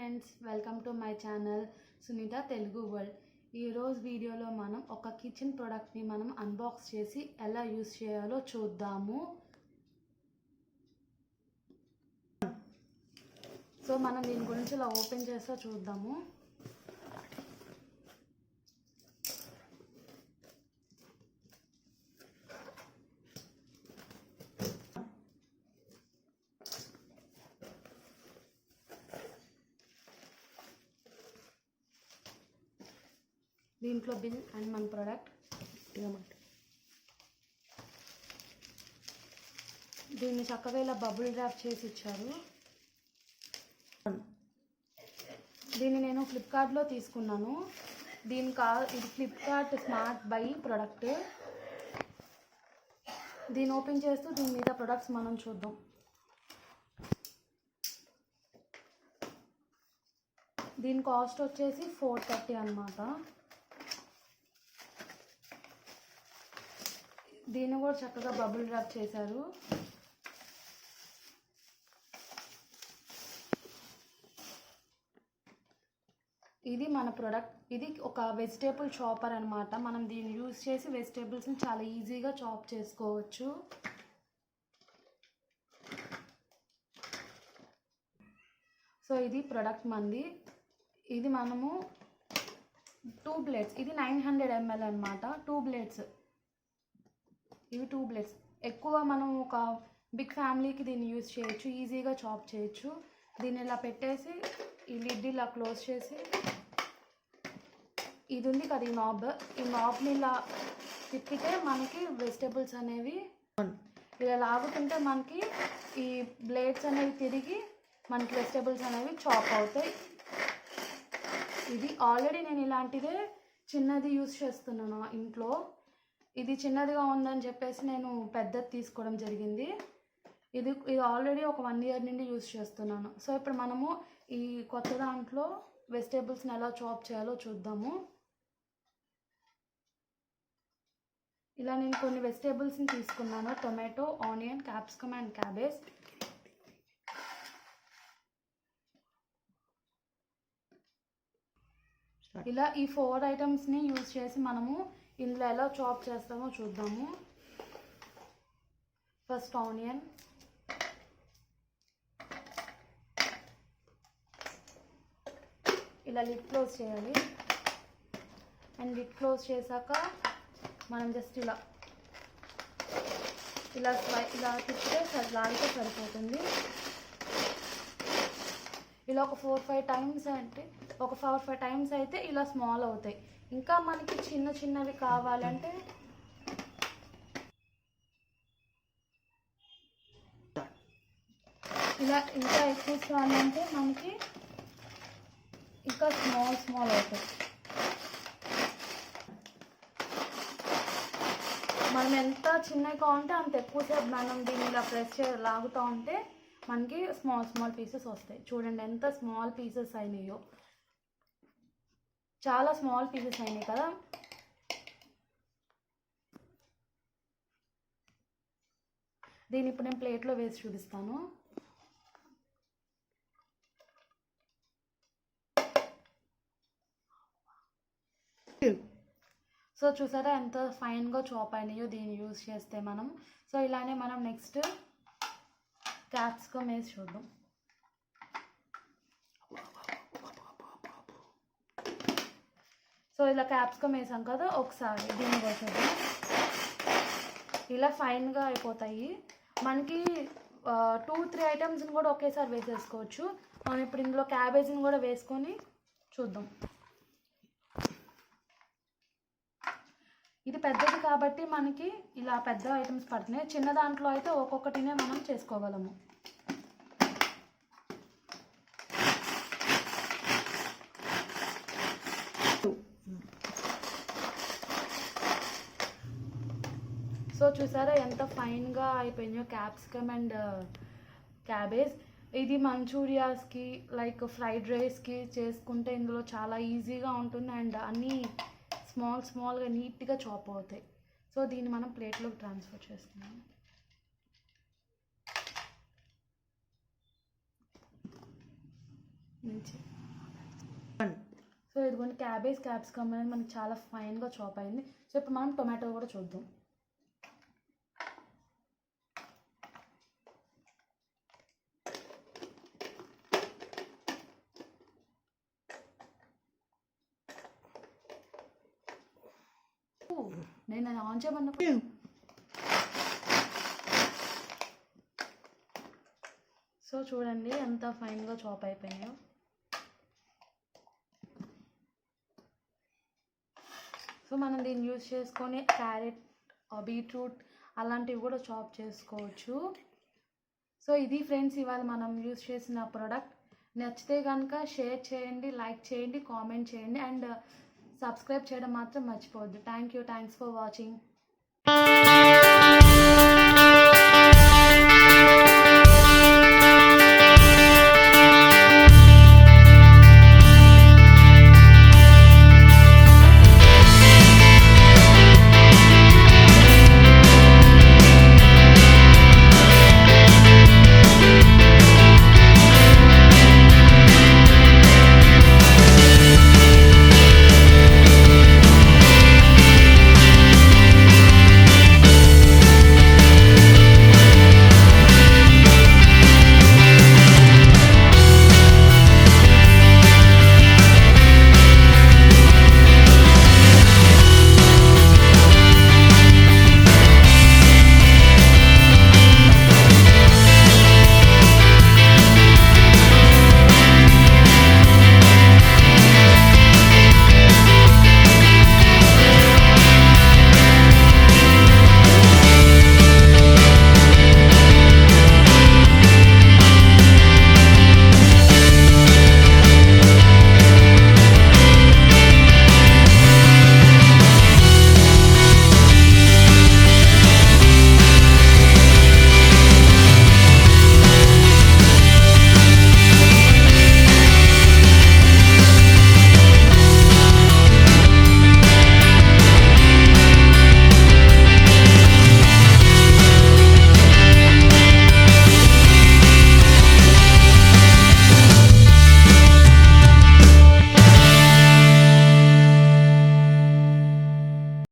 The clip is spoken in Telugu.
Friends, welcome to my channel Sunitha Telugu world. ఈరోజు వీడియోలో మనం ఒక కిచెన్ ప్రోడక్ట్ని మనం అన్బాక్స్ చేసి ఎలా యూస్ చేయాలో చూద్దాము. సో మనం దీని గురించి ఇలా ఓపెన్ చేస్తే చూద్దాము. దీంట్లో బిల్ అండ్ మన ప్రోడక్ట్. దీన్ని చక్కగా ఇలా బబుల్ ర్యాప్ చేసి ఇచ్చారు. దీన్ని నేను ఫ్లిప్కార్ట్లో తీసుకున్నాను. ఇది ఫ్లిప్కార్ట్ స్మార్ట్ బై ప్రోడక్ట్. దీన్ని ఓపెన్ చేస్తూ దీని మీద ప్రొడక్ట్స్ మనం చూద్దాం. దీని కాస్ట్ వచ్చేసి 430 అన్నమాట. దీన్ని కూడా చక్కగా బబుల్ ర్యాప్ చేశారు. ఇది మన ప్రోడక్ట్. ఇది ఒక వెజిటేబుల్ చాపర్ అన్నమాట. మనం దీన్ని యూజ్ చేసి వెజిటేబుల్స్ని చాలా ఈజీగా చాప్ చేసుకోవచ్చు. సో ఇది ప్రోడక్ట్ మంది. ఇది మనము 2 బ్లేడ్స్. ఇది 900 ml అన్నమాట. 2 బ్లేడ్స్. ఇవి 2 బ్లేడ్స్. ఎక్కువ మనం ఒక బిగ్ ఫ్యామిలీకి దీన్ని యూజ్ చేయొచ్చు, ఈజీగా చాప్ చేయొచ్చు. దీన్ని ఇలా పెట్టేసి ఈ లిడ్ ఇలా క్లోజ్ చేసి, ఇది ఉంది కదా ఈ నాబ్ని ఇలా తిప్పితే మనకి వెజిటేబుల్స్ అనేవి ఇలా లాగుతుంటే మనకి ఈ బ్లేడ్స్ అనేవి తిరిగి మనకి వెజిటేబుల్స్ అనేవి చాప్ అవుతాయి. ఇది ఆల్రెడీ నేను ఇలాంటిదే చిన్నది యూజ్ చేస్తున్నాను ఇంట్లో. ఇది చిన్నదిగా ఉందని చెప్పేసి నేను పెద్దది తీసుకోవడం జరిగింది. ఇది ఆల్రెడీ ఒక 1 year నుండి యూజ్ చేస్తున్నాను. సో ఇప్పుడు మనము ఈ కొత్త దాంట్లో వెజిటేబుల్స్ని ఎలా చాప్ చేయాలో చూద్దాము. ఇలా నేను కొన్ని వెజిటేబుల్స్ని తీసుకున్నాను. Tomato, onion, capsicum and cabbage. ఇలా ఈ 4 ఐటమ్స్ని యూజ్ చేసి మనము ఇందులో ఎలా చాప్ చేస్తామో చూద్దాము. First onion. ఇలా లిడ్ క్లోజ్ చేయాలి. అండ్ లిడ్ క్లోజ్ చేశాక మనం జస్ట్ ఇలా తిప్పితే లాగితే సరిపోతుంది. ఇలా ఒక 4-5 టైమ్స్ అంటే ఒక 4-5 టైమ్స్ అయితే ఇలా స్మాల్ అవుతాయి. ఇంకా మనకి చిన్నవి కావాలంటే ఇలా ఇంకా ఎక్కువ కావాలంటే మనకి ఇంకా స్మాల్ అవుతాయి. మనం ఎంత చిన్నవి కావాలంటే అంత ఎక్కువసేపు మనం దీన్ని ఇలా ప్రెస్ లాగుతూ ఉంటే మనకి స్మాల్ పీసెస్ వస్తాయి. చూడండి ఎంత స్మాల్ పీసెస్ అయినాయో. చాలా స్మాల్ పీసెస్ అయినాయి కదా. దీన్ని ఇప్పుడు నేను ప్లేట్లో వేసి చూపిస్తాను. సో చూసారా ఎంత ఫైన్గా చాప్ అయినాయో దీన్ని యూజ్ చేస్తే మనం. సో ఇలానే మనం నెక్స్ట్ క్యాప్సికమ్ వేసి చూద్దాం. సో ఇలా క్యాప్సికమ్ వేసాం కదా, ఒకసారి దీన్ని వేసేద్దాం. ఇలా ఫైన్గా అయిపోతాయి. మనకి 2-3 ఐటమ్స్ని కూడా ఒకేసారి వేసేసుకోవచ్చు. మనం ఇప్పుడు ఇందులో క్యాబేజీని కూడా వేసుకొని చూద్దాం. ఇది పెద్దది కాబట్టి మనకి ఇలా పెద్ద ఐటమ్స్ పడుతున్నాయి. చిన్న దాంట్లో అయితే ఒక్కొక్కటినే మనం చేసుకోగలము. సో చూసారా ఎంత ఫైన్గా అయిపోయినాయో క్యాప్సికమ్ అండ్ క్యాబేజ్. ఇది మంచూరియాస్కి లైక్ ఫ్రైడ్ రైస్కి చేసుకుంటే ఇందులో చాలా ఈజీగా ఉంటుంది. అండ్ అన్నీ స్మాల్గా నీట్గా చాప్ అవుతాయి. సో దీన్ని మనం ప్లేట్లోకి ట్రాన్స్ఫర్ చేసుకున్నాం. నుంచి. సో ఇదిగోండి క్యాబేజ్ క్యాప్సికమ్ అనేది మనకి చాలా ఫైన్గా చాప్ అయింది. సో ఇప్పుడు మనం టొమాటో కూడా చూద్దాం. నేను అది ఆన్ చేయమన్నప్పుడు సో చూడండి ఎంత ఫైన్గా చాప్ అయిపోయాయో. సో మనం దీన్ని యూజ్ చేసుకొని క్యారెట్, బీట్రూట్ అలాంటివి కూడా చాప్ చేసుకోవచ్చు. సో ఇది ఫ్రెండ్స్ ఇవాళ మనం యూజ్ చేసిన ప్రోడక్ట్. నచ్చితే కనుక షేర్ చేయండి, లైక్ చేయండి, కామెంట్ చేయండి అండ్ సబ్స్క్రైబ్ చేయడం మాత్రం మర్చిపోవద్దు. Thanks for watching.